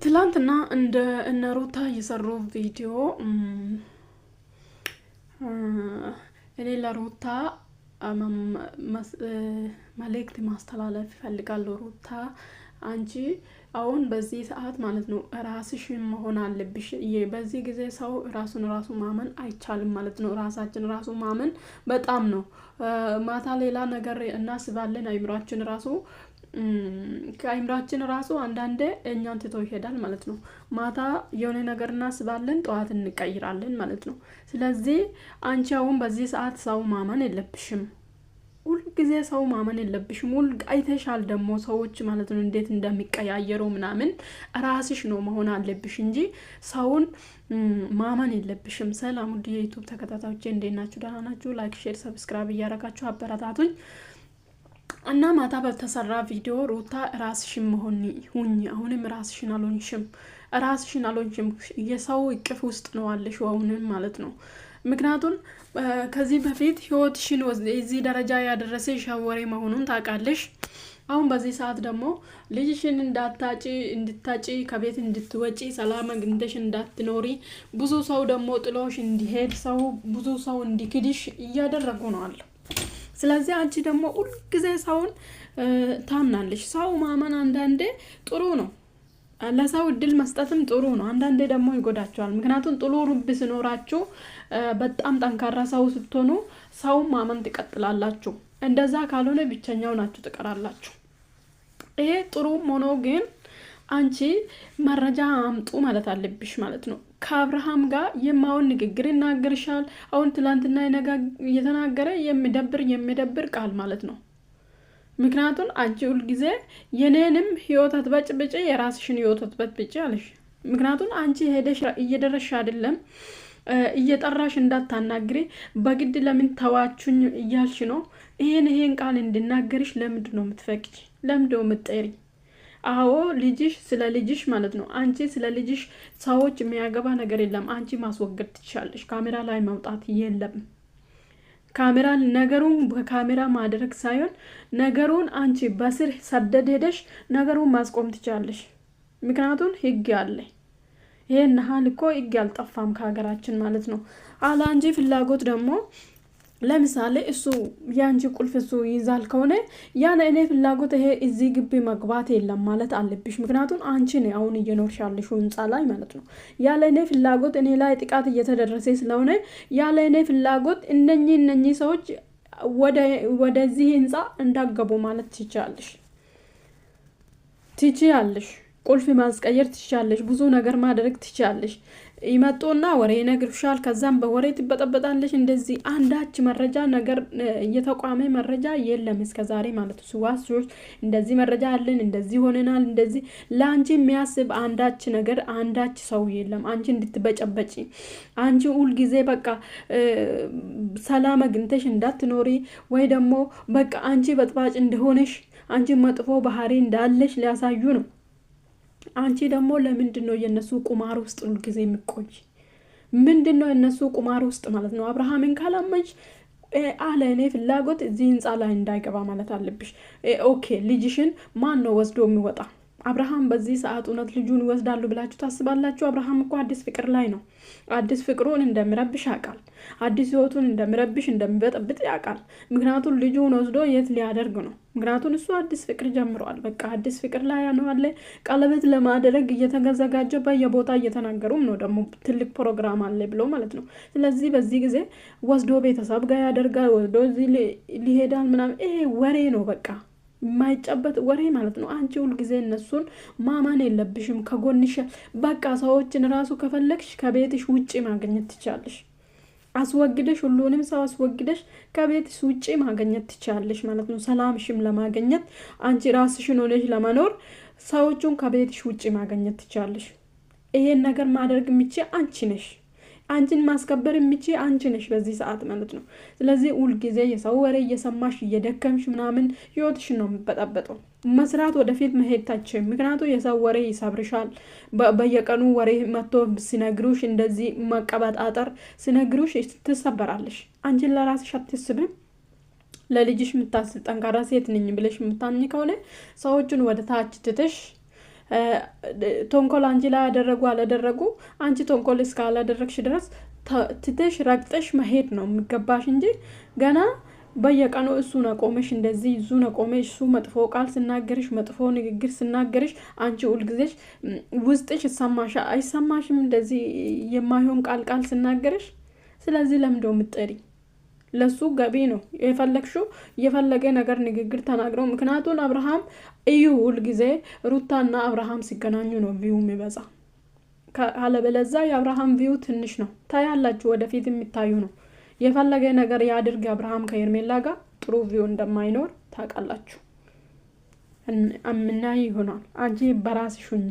ትላንትና እንደ እነ ሩታ የሰሩ ቪዲዮ እኔ ለሩታ መልእክት ማስተላለፍ እፈልጋለሁ። ሩታ አንቺ አሁን በዚህ ሰዓት ማለት ነው ራስሽን መሆን አለብሽ። በዚህ ጊዜ ሰው ራሱን ራሱ ማመን አይቻልም ማለት ነው። ራሳችን ራሱ ማመን በጣም ነው። ማታ ሌላ ነገር እናስባለን። አይምሯችን ራሱ ከአይምሯችን ራሱ አንዳንዴ እኛን ትቶ ይሄዳል ማለት ነው። ማታ የሆነ ነገር እናስባለን፣ ጠዋት እንቀይራለን ማለት ነው። ስለዚህ አንቺ አሁን በዚህ ሰዓት ሰው ማመን የለብሽም። ሁል ጊዜ ሰው ማመን የለብሽም። ሁል አይተሻል ደግሞ ሰዎች ማለት ነው እንዴት እንደሚቀያየሩ ምናምን። ራስሽ ነው መሆን አለብሽ እንጂ ሰውን ማመን የለብሽም። ሰላም ውድ የዩቲዩብ ተከታታዮቼ እንዴት ናችሁ? ደህና ናችሁ? ላይክ፣ ሼር፣ ሰብስክራይብ እያደረጋችሁ አበረታቱኝ። እና ማታ በተሰራ ቪዲዮ ሩታ ራስሽን መሆን ሁኚ። አሁንም ራስሽን አልሆንሽም። የሰው እቅፍ ውስጥ ነው አለሽ አሁንም ማለት ነው። ምክንያቱም ከዚህ በፊት ህይወትሽን እዚህ ደረጃ ያደረሰሽ ወሬ መሆኑን ታውቃለሽ። አሁን በዚህ ሰዓት ደግሞ ልጅሽን እንድታጪ ከቤት እንድትወጪ ሰላም አግኝተሽ እንዳትኖሪ ብዙ ሰው ደግሞ ጥሎሽ እንዲሄድ ብዙ ሰው እንዲክድሽ እያደረጉ ነው አለ። ስለዚህ አንቺ ደግሞ ሁል ጊዜ ሰውን ታምናለሽ። ሰው ማመን አንዳንዴ ጥሩ ነው። ለሰው እድል መስጠትም ጥሩ ነው። አንዳንዴ ደግሞ ይጎዳቸዋል። ምክንያቱም ጥሩ ልብ ሲኖራችሁ በጣም ጠንካራ ሰው ስትሆኑ ሰው ማመን ትቀጥላላችሁ። እንደዛ ካልሆነ ብቸኛው ናችሁ ትቀራላችሁ። ይሄ ጥሩ ሆኖ ግን አንቺ መረጃ አምጡ ማለት አለብሽ ማለት ነው። ከአብርሃም ጋር የማውን ንግግር ይናገርሻል። አሁን ትላንትና እየተናገረ የሚደብር ቃል ማለት ነው። ምክንያቱም አንቺ ሁል ጊዜ የኔንም ህይወት አትበጭብጭ፣ የራስሽን ህይወት አትበጭብጭ አለሽ። ምክንያቱም አንቺ ሄደሽ እየደረሽ አይደለም፣ እየጠራሽ እንዳታናግሪ በግድ ለምን ተዋችሁኝ እያልሽ ነው። ይሄን ቃል እንድናገርሽ ለምንድን ነው የምትፈቅጂ? ለምንድን ነው የምትጠሪ? አዎ ልጅሽ ስለ ልጅሽ ማለት ነው። አንቺ ስለ ልጅሽ ሰዎች የሚያገባ ነገር የለም። አንቺ ማስወገድ ትችላለሽ። ካሜራ ላይ መውጣት የለም። ነገሩን በካሜራ ማድረግ ሳይሆን ነገሩን አንቺ በስር ሰደድ ሄደሽ ነገሩን ማስቆም ትችላለሽ። ምክንያቱም ህግ አለ። ይሄን ሀል እኮ ህግ ያልጠፋም ከሀገራችን ማለት ነው። አለ አንቺ ፍላጎት ደግሞ ለምሳሌ እሱ ያንቺ ቁልፍ እሱ ይዛል ከሆነ ያን እኔ ፍላጎት ይሄ እዚህ ግቢ መግባት የለም ማለት አለብሽ። ምክንያቱም አንቺ ነው አሁን እየኖርሽ ያለሽው ህንጻ ላይ ማለት ነው። ያለ እኔ ፍላጎት እኔ ላይ ጥቃት እየተደረሰ ስለሆነ ያለ እኔ ፍላጎት እነኚህ ሰዎች ወደዚህ ህንጻ እንዳገቡ ማለት ትችያለሽ። ቁልፍ ማስቀየር ትችላለሽ። ብዙ ነገር ማድረግ ትችላለሽ። ይመጡና ወሬ ይነግሩሻል። ከዛም በወሬ ትበጠበጣለሽ። እንደዚህ አንዳች መረጃ ነገር እየተቋመ መረጃ የለም እስከዛሬ ማለት ነው። ስዋስዎች እንደዚህ መረጃ አለን፣ እንደዚህ ሆነናል፣ እንደዚህ ለአንቺ የሚያስብ አንዳች ሰው የለም። አንቺ እንድትበጨበጪ አንቺ ሁል ጊዜ በቃ ሰላም አግኝተሽ እንዳትኖሪ ወይ ደግሞ በቃ አንቺ በጥባጭ እንደሆነሽ አንቺ መጥፎ ባህሪ እንዳለሽ ሊያሳዩ ነው። አንቺ ደግሞ ለምንድን ነው የነሱ ቁማር ውስጥ ሁሉ ጊዜ የሚቆይ? ምንድን ነው የነሱ ቁማር ውስጥ ማለት ነው? አብርሃምን ካላመንሽ አለ እኔ ፍላጎት እዚህ ህንጻ ላይ እንዳይገባ ማለት አለብሽ። ኦኬ ልጅሽን ማን ነው ወስዶ የሚወጣ? አብርሃም በዚህ ሰዓት እውነት ልጁን ይወስዳሉ ብላችሁ ታስባላችሁ? አብርሃም እኮ አዲስ ፍቅር ላይ ነው። አዲስ ፍቅሩን እንደሚረብሽ ያውቃል። አዲስ ህይወቱን እንደሚረብሽ እንደሚበጠብጥ ያውቃል። ምክንያቱም ልጁን ወስዶ የት ሊያደርግ ነው? ምክንያቱም እሱ አዲስ ፍቅር ጀምረዋል። በቃ አዲስ ፍቅር ላይ ነው አለ። ቀለበት ለማድረግ እየተዘጋጀ በየቦታ እየተናገሩም ነው። ደግሞ ትልቅ ፕሮግራም አለ ብሎ ማለት ነው። ስለዚህ በዚህ ጊዜ ወስዶ ቤተሰብ ጋር ያደርጋል፣ ወስዶ እዚህ ሊሄዳል ምናምን። ይሄ ወሬ ነው በቃ የማይጨበት ወሬ ማለት ነው። አንቺ ሁል ጊዜ እነሱን ማማን የለብሽም። ከጎንሽ በቃ ሰዎችን ራሱ ከፈለግሽ ከቤትሽ ውጪ ማግኘት ትቻለሽ። አስወግደሽ ሁሉንም ሰው አስወግደሽ ከቤትሽ ውጪ ማግኘት ትቻለሽ ማለት ነው። ሰላምሽም ለማግኘት አንቺ ራስሽን ሆነሽ ለመኖር ሰዎቹን ከቤትሽ ውጪ ማግኘት ትቻለሽ። ይሄን ነገር ማድረግ የምትችይ አንቺ ነሽ። አንቺን ማስከበር የምትችይ አንቺ ነሽ በዚህ ሰዓት ማለት ነው። ስለዚህ ሁል ጊዜ የሰው ወሬ እየሰማሽ እየደከምሽ ምናምን ህይወትሽን ነው የሚበጣበጠው። መስራት ወደፊት መሄድ ታችም። ምክንያቱም የሰው ወሬ ይሰብርሻል። በየቀኑ ወሬ መጥቶ ሲነግሩሽ እንደዚህ መቀበጣጠር ሲነግሩሽ ትሰበራለሽ። አንቺን ለራስሽ አትስብም። ለልጅሽ የምታስብ ጠንካራ ሴት ነኝ ብለሽ የምታምኝ ከሆነ ሰዎችን ወደ ታች ትተሽ ተንኮል አንቺ ላይ ያደረጉ አላደረጉ አንቺ ተንኮል እስካላደረግሽ ድረስ ትተሽ ረግጠሽ መሄድ ነው የሚገባሽ እንጂ ገና በየቀኑ እሱን አቆመሽ እንደዚህ እሱን አቆመሽ እሱ መጥፎ ቃል ስናገርሽ መጥፎ ንግግር ስናገርሽ አንቺ ሁልጊዜሽ ውስጥሽ አይሰማሽም እንደዚህ የማይሆን ቃል ስናገርሽ? ስለዚህ ለምንድነው የምትጠሪ? ለሱ ገቢ ነው የፈለግሽው የፈለገ ነገር ንግግር ተናግረው። ምክንያቱም አብርሃም እዩ ሁልጊዜ ሩታና አብርሃም ሲገናኙ ነው ቪው የሚበዛ። ካለበለዛ የአብርሃም ቪው ትንሽ ነው። ታያላችሁ ወደፊት የሚታዩ ነው። የፈለገ ነገር ያድርግ አብርሃም ከሄርሜላ ጋር ጥሩ ቪው እንደማይኖር ታውቃላችሁ። አምና ይሆናል። አንቺ በራስሽ ሁኚ።